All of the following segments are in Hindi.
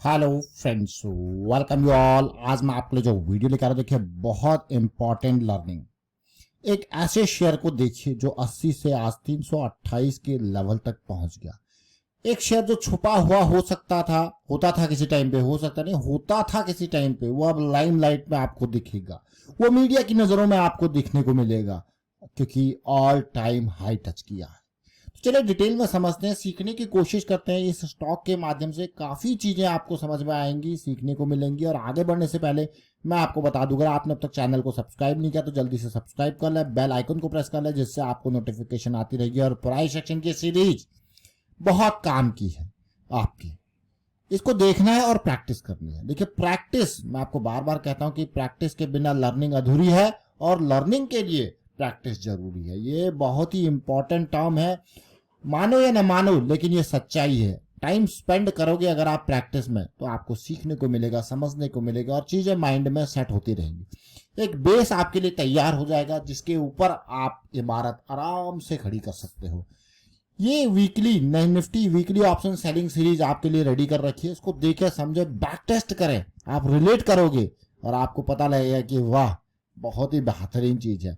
Hello friends, welcome you all. आज मैं आपके लिए जो वीडियो लेकर आ रहा हूं, देखिए बहुत इंपॉर्टेंट लर्निंग। एक ऐसे शेयर को देखिए जो 80 से आज 328 के लेवल तक पहुंच गया। एक शेयर जो छुपा हुआ हो सकता था, होता था किसी टाइम पे, हो सकता नहीं होता था किसी टाइम पे, वो अब लाइमलाइट में आपको दिखेगा, वो मीडिया की नजरों में आपको दिखने को मिलेगा क्योंकि ऑल टाइम हाई टच किया है। चलिए डिटेल में समझते हैं, सीखने की कोशिश करते हैं। इस स्टॉक के माध्यम से काफी चीजें आपको समझ में आएंगी, सीखने को मिलेंगी। और आगे बढ़ने से पहले मैं आपको बता दूंगा, आपने अब तक चैनल को सब्सक्राइब नहीं किया तो जल्दी से सब्सक्राइब कर ले, बेल आइकन को प्रेस कर ले, जिससे आपको नोटिफिकेशन आती रहेगी। और प्राइस सेक्शन की सीरीज बहुत काम की है आपकी, इसको देखना है और प्रैक्टिस करनी है। देखिए प्रैक्टिस, मैं आपको बार बार कहता हूं कि प्रैक्टिस के बिना लर्निंग अधूरी है और लर्निंग के लिए प्रैक्टिस जरूरी है। ये बहुत ही इंपॉर्टेंट टर्म है, मानो या न मानो, लेकिन ये सच्चाई है। टाइम स्पेंड करोगे अगर आप प्रैक्टिस में, तो आपको सीखने को मिलेगा, समझने को मिलेगा और चीजें माइंड में सेट होती रहेंगी। एक बेस आपके लिए तैयार हो जाएगा जिसके ऊपर आप इमारत आराम से खड़ी कर सकते हो। ये weekly Nifty weekly option selling series आपके लिए रेडी कर रखी है। इसको देखे समझे, बैक टेस्ट करें, आप रिलेट करोगे और आपको पता लगेगा कि वाह, बहुत ही बेहतरीन चीज है।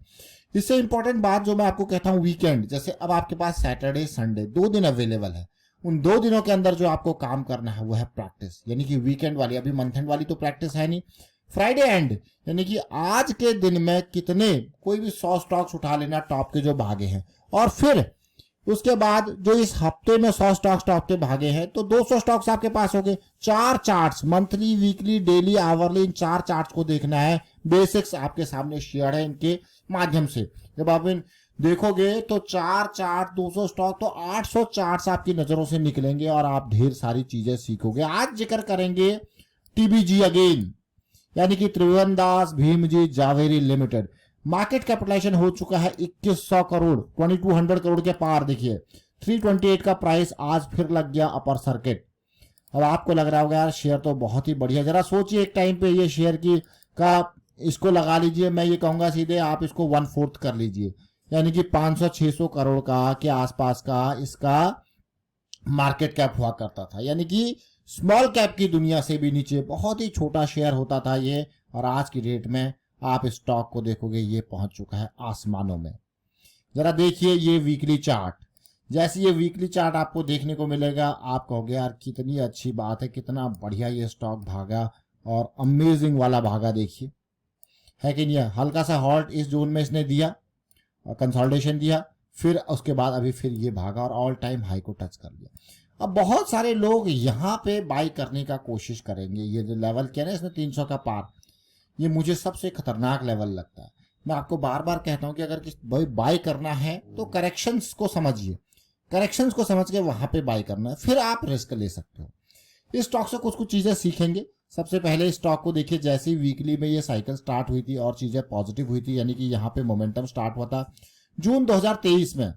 इससे इंपॉर्टेंट बात जो मैं आपको कहता हूं, वीकेंड, जैसे अब आपके पास सैटरडे संडे 2 दिन अवेलेबल है। उन 2 दिनों के अंदर जो आपको काम करना है वो है प्रैक्टिस, यानी कि वीकेंड वाली। अभी मंथ एंड वाली तो प्रैक्टिस है नहीं, फ्राइडे एंड, यानी कि आज के दिन में कितने, कोई भी 100 स्टॉक्स उठा लेना टॉप के जो भागे हैं, और फिर उसके बाद जो इस हफ्ते में 100 स्टॉक्स टॉप के भागे हैं तो 200 स्टॉक्स आपके पास हो गए। 4 charts, monthly, weekly, daily, hourly, इन 4 चार्ट्स को देखना है। बेसिक्स आपके सामने शेयर है, इनके माध्यम से जब आप इन देखोगे तो 4 चार्ट, 200 स्टॉक, तो 800 चार्ट्स आपकी नजरों से निकलेंगे और आप ढेर सारी चीजें सीखोगे। आज जिक्र करेंगे टीबीजी अगेन, यानी कि Tribhovandas Bhimji Zaveri limited. Market capitalisation हो चुका है 2100 करोड़, 2200 करोड़ के पार। देखिए 328 का प्राइस आज फिर लग गया अपर सर्किट। अब आपको लग रहा होगा यार शेयर तो बहुत ही बढ़िया, जरा सोचिए एक टाइम पे ये शेयर की का इसको लगा लीजिए, मैं ये कहूंगा सीधे आप इसको 1/4 कर लीजिए, यानी कि 500-600 करोड़ का के आसपास का इसका मार्केट कैप हुआ करता था, यानी कि स्मॉल कैप की दुनिया से भी नीचे बहुत ही छोटा शेयर होता था ये। और आज की डेट में आप स्टॉक को देखोगे ये पहुंच चुका है आसमानों में। जरा देखिए ये वीकली चार्ट, जैसे ये वीकली चार्ट आपको देखने को मिलेगा, आप कहोगे यार कितनी अच्छी बात है, कितना बढ़िया ये स्टॉक भागा और अमेजिंग वाला भागा। देखिए है कि नहीं, हल्का सा हॉल्ट इस जोन में इसने दिया और कंसोलिडेशन दिया, फिर उसके बाद अभी फिर ये भागा और ऑल टाइम हाई को टच कर लिया। अब बहुत सारे लोग यहाँ पे बाई करने का कोशिश करेंगे। ये जो लेवल क्या है इसमें 300 का पार, ये मुझे सबसे खतरनाक लेवल लगता है। मैं आपको बार बार कहता हूं कि अगर बाई करना है तो करेक्शंस को समझिए, करेक्शंस को समझ के वहां पे बाई करना है, फिर आप रिस्क ले सकते हो। इस स्टॉक से कुछ कुछ चीजें सीखेंगे। सबसे पहले इस स्टॉक को देखिए, जैसे ही वीकली में ये साइकिल स्टार्ट हुई थी और चीजें पॉजिटिव हुई थी, यानी कि यहाँ पे मोमेंटम स्टार्ट हुआ था जून 2023 में।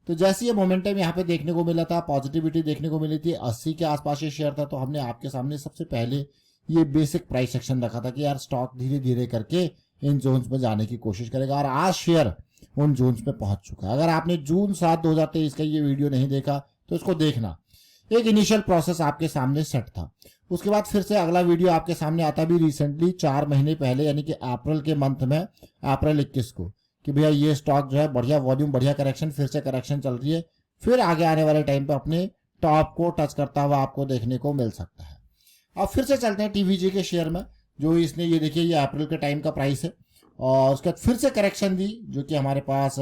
तो जैसे ये मोमेंटम यहाँ पे देखने को मिला था, पॉजिटिविटी देखने को मिली थी, 80 के आसपास ये शेयर था, तो हमने आपके सामने सबसे पहले ये बेसिक प्राइस सेक्शन रखा था कि यार स्टॉक धीरे धीरे करके इन जोन्स में जाने की कोशिश करेगा, और आज शेयर उन जोन्स में पहुंच चुका है। अगर आपने जून 7 2023 का ये वीडियो नहीं देखा तो इसको देखना। एक इनिशियल प्रोसेस आपके सामने सेट था, उसके बाद फिर से अगला वीडियो आपके सामने आता भी रिसेंटली 4 महीने पहले, यानी कि अप्रैल के मंथ में, अप्रैल 21 को, कि भैया ये स्टॉक जो है बढ़िया वॉल्यूम, बढ़िया करेक्शन, फिर से करेक्शन चल रही है, फिर आगे आने वाले टाइम पे अपने टॉप को टच करता हुआ आपको देखने को मिल सकता है। अब फिर से चलते हैं टीवीजी के शेयर में, जो इसने ये देखिए ये अप्रैल के टाइम का प्राइस है, और उसके बाद फिर से करेक्शन दी जो कि हमारे पास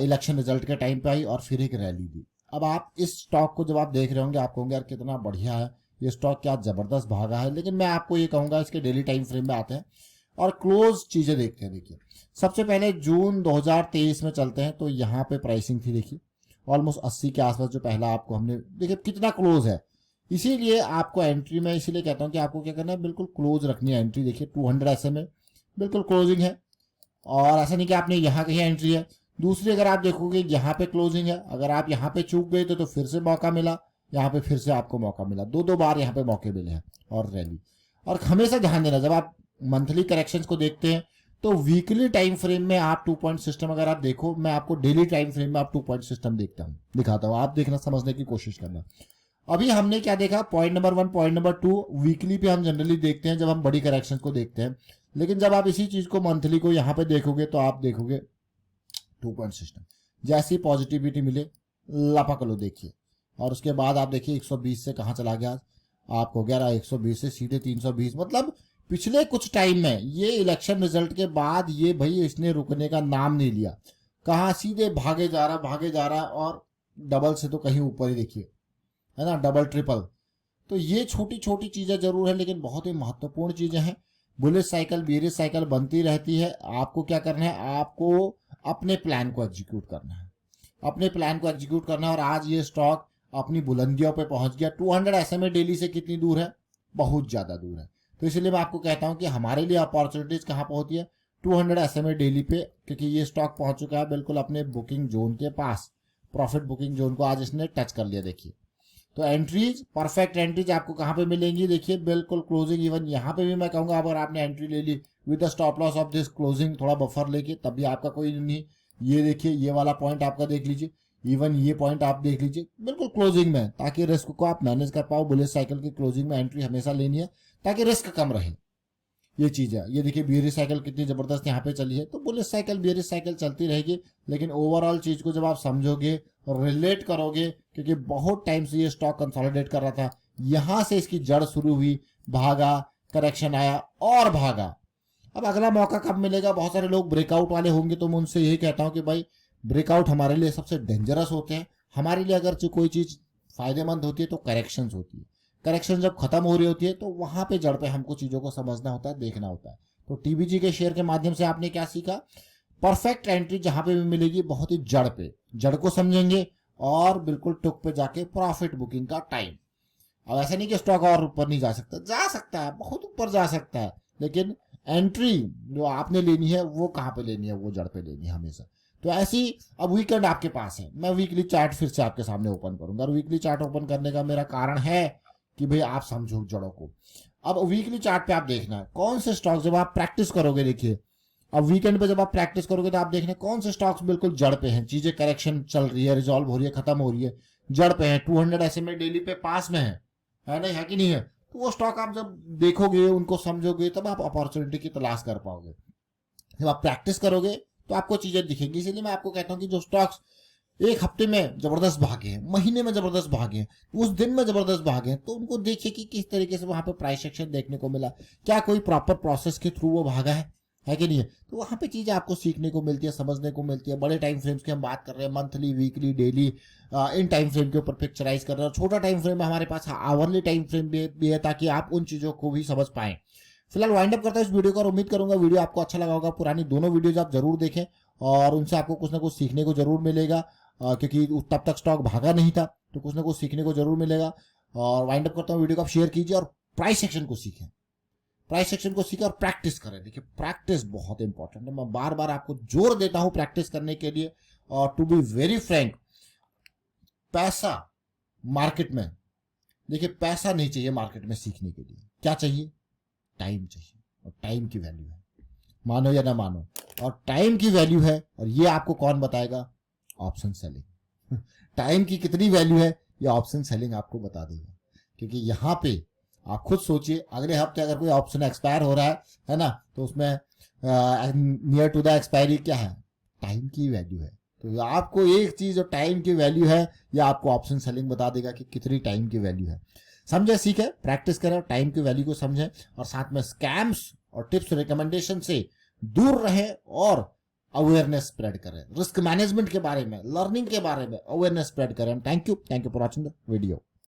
इलेक्शन रिजल्ट के टाइम पे आई, और फिर एक रैली दी। अब आप इस स्टॉक को जब आप देख रहे होंगे आप कहोगे यार कितना बढ़िया है ये स्टॉक, क्या जबरदस्त भागा है। लेकिन मैं आपको ये कहूंगा इसके डेली टाइम फ्रेम में आते हैं और क्लोज चीजें देखते हैं। देखिए सबसे पहले जून 2023 में चलते हैं, तो यहाँ पे प्राइसिंग थी देखिए ऑलमोस्ट 80 के आसपास, जो पहला आपको हमने देखिए कितना क्लोज है। इसीलिए आपको एंट्री में इसीलिए कहता हूं कि आपको क्या करना है, बिल्कुल क्लोज रखनी है एंट्री। देखिए 200 ऐसे में बिल्कुल क्लोजिंग है, और ऐसा नहीं कि आपने यहाँ कहीं एंट्री है। दूसरी अगर आप देखोगे यहाँ पे क्लोजिंग है, अगर आप यहाँ पे चूक गए तो फिर से मौका मिला, यहाँ पे फिर से आपको मौका मिला, 2 बार यहाँ पे मौके मिले हैं और रैली। और हमेशा ध्यान देना जब आप मंथली करेक्शंस को देखते हैं तो वीकली टाइम फ्रेम में आप 2 पॉइंट सिस्टम अगर आप देखो, मैं आपको डेली टाइम फ्रेम में आप 2 पॉइंट सिस्टम दिखाता हूँ, आप देखना, समझने की कोशिश करना। अभी हमने क्या देखा, point number 1, point number 2 weekly पे हम जनरली देखते हैं जब हम बड़ी करेक्शन को देखते हैं, लेकिन जब आप इसी चीज को मंथली को यहाँ पे देखोगे तो आप देखोगे 2 पॉइंट सिस्टम, जैसी पॉजिटिविटी मिले लपक लो देखिए, और उसके बाद आप देखिए 120 से कहाँ चला गया, आपको 120 से सीधे 320, मतलब पिछले कुछ टाइम में ये इलेक्शन रिजल्ट के बाद ये भाई इसने रुकने का नाम नहीं लिया, कहाँ सीधे भागे जा रहा, और डबल से तो कहीं ऊपर ही देखिए, है ना, डबल ट्रिपल। तो ये छोटी छोटी चीजें जरूर है लेकिन बहुत ही महत्वपूर्ण चीजें हैं। बुलिश साइकिल बेयरिश साइकिल बनती रहती है। आपको क्या करना है, आपको अपने प्लान को एग्जीक्यूट करना है, अपने प्लान को एग्जीक्यूट करना है। और आज ये स्टॉक अपनी बुलंदियों पे पहुंच गया। 200 SMA डेली से कितनी दूर है, बहुत ज्यादा दूर है। तो इसलिए मैं आपको कहता हूं कि हमारे लिए अपॉर्चुनिटीज कहां पर होती है, 200 SMA डेली पे, क्योंकि ये स्टॉक पहुंच चुका है बिल्कुल अपने बुकिंग जोन के पास, प्रॉफिट बुकिंग जोन को आज इसने टच कर लिया। देखिए तो एंट्रीज, परफेक्ट एंट्रीज आपको कहां पे मिलेंगी, देखिए बिल्कुल क्लोजिंग, इवन यहां पे भी मैं कहूंगा अगर आपने एंट्री ले ली with the stop loss of this closing, थोड़ा बफर लेके, तब भी आपका कोई नहीं। ये देखिए ये वाला पॉइंट आपका देख लीजिए, इवन ये पॉइंट आप देख लीजिए बिल्कुल क्लोजिंग में, ताकि रिस्क को आप मैनेज कर पाओ। बुलिश साइकिल की क्लोजिंग में एंट्री हमेशा लेनी है ताकि रिस्क कम रहे, ये चीज है। ये देखिए बेयरिश साइकिल कितनी जबरदस्त यहाँ पे चली है। तो बुलिश साइकिल बेयरिश साइकिल चलती रहेगी, लेकिन ओवरऑल चीज को जब आप समझोगे, रिलेट करोगे, क्योंकि बहुत टाइम से ये स्टॉक कंसोलिडेट कर रहा था, यहां से इसकी जड़ शुरू हुई, भागा, करेक्शन आया और भागा। अब अगला मौका कब मिलेगा, बहुत सारे लोग ब्रेकआउट वाले होंगे, तो मैं उनसे यही कहता हूं कि भाई ब्रेकआउट हमारे लिए सबसे डेंजरस होते हैं। हमारे लिए अगर कोई चीज फायदेमंद होती है तो करेक्शन होती है। करेक्शन जब खत्म हो रही होती है तो वहां पे जड़ पे हमको चीजों को समझना होता है, देखना होता है। तो टीबीजी के शेयर के माध्यम से आपने क्या सीखा, परफेक्ट एंट्री जहां पे भी मिलेगी बहुत ही जड़ पे, जड़ को समझेंगे और बिल्कुल टुक पे जाके प्रॉफिट बुकिंग का टाइम। अब ऐसा नहीं कि स्टॉक और ऊपर नहीं जा सकता है, बहुत ऊपर जा सकता है, लेकिन एंट्री जो आपने लेनी है वो कहां पे लेनी है, वो जड़ पे लेनी है हमेशा। तो ऐसी, अब वीकेंड आपके पास है, मैं वीकली चार्ट फिर से आपके सामने ओपन करूंगा, और वीकली चार्ट ओपन करने का मेरा कारण है कि भाई आप समझो जड़ों को। अब वीकली चार्ट पे आप देखना है कौन से स्टॉक्स, जब आप प्रैक्टिस करोगे, देखिए अब वीकेंड पे जब आप प्रैक्टिस करोगे तो आप देखना कौन से स्टॉक्स बिल्कुल जड़ पे हैं, चीजें करेक्शन चल रही है, रिजॉल्व हो रही है, खत्म हो रही है, जड़ पे है, 200 SMA डेली पे पास में है नहीं, है कि नहीं है। तो वो स्टॉक आप जब देखोगे, उनको समझोगे, तब आप अपॉर्चुनिटी की तलाश कर पाओगे। जब आप प्रैक्टिस करोगे तो आपको चीजें दिखेंगी। इसलिए मैं आपको कहता हूं कि जो स्टॉक्स एक हफ्ते में जबरदस्त भागे हैं, महीने में जबरदस्त भागे हैं, उस दिन में जबरदस्त भागे हैं, तो उनको देखिए कि किस तरीके से वहां पे प्राइस एक्शन देखने को मिला, क्या कोई प्रॉपर प्रोसेस के थ्रू वो भागा है कि नहीं है। तो वहां पे चीजें आपको सीखने को मिलती है, समझने को मिलती है। बड़े टाइम फ्रेम्स की हम बात कर रहे हैं, monthly, weekly, daily, in time frame के ऊपर पिक्चराइज कर रहे हैं। और छोटा टाइम फ्रेम में हमारे पास आवरली टाइम फ्रेम भी है, ताकि आप उन चीजों को भी समझ पाए। फिलहाल वाइंड अप करता है इस वीडियो को, और उम्मीद करूंगा वीडियो आपको अच्छा लगा होगा। पुरानी दोनों वीडियोज आप जरूर देखें और उनसे आपको कुछ ना कुछ सीखने को जरूर मिलेगा, क्योंकि तब तक स्टॉक भागा नहीं था, तो कुछ ना कुछ सीखने को जरूर मिलेगा। और वाइंड अप करता हूँ, वीडियो को आप शेयर कीजिए और प्राइस सेक्शन को सीखें, प्राइस सेक्शन को सीखें और प्रैक्टिस करें। देखिए प्रैक्टिस बहुत इंपॉर्टेंट है, मैं बार बार आपको जोर देता हूं प्रैक्टिस करने के लिए। और टू बी वेरी फ्रैंक, पैसा मार्केट में, देखिए पैसा नहीं चाहिए मार्केट में सीखने के लिए, क्या चाहिए, टाइम चाहिए। और टाइम की वैल्यू है, मानो या ना मानो, और टाइम की वैल्यू है। और ये आपको कौन बताएगा, ऑप्शन सेलिंग। टाइम की कितनी वैल्यू है ये ऑप्शन सेलिंग आपको बता देगा। क्योंकि यहाँ पे आप खुद सोचिए, अगले हफ्ते अगर कोई ऑप्शन एक्सपायर हो रहा है ना, तो उसमें नियर टू द एक्सपायरी क्या है, टाइम की वैल्यू है। तो आपको एक चीज जो टाइम की वैल्यू है, ये आपको ऑप्शन सेलिंग बता देगा कि कितनी टाइम की वैल्यू है। समझे, सीखे, प्रैक्टिस करें, टाइम की वैल्यू को समझें, और साथ में स्कैम्स और टिप्स रिकमेंडेशन से दूर रहे और अवेयरनेस स्प्रेड करें, रिस्क मैनेजमेंट के बारे में, लर्निंग के बारे में अवेयरनेस स्प्रेड करें। Thank you for watching the video.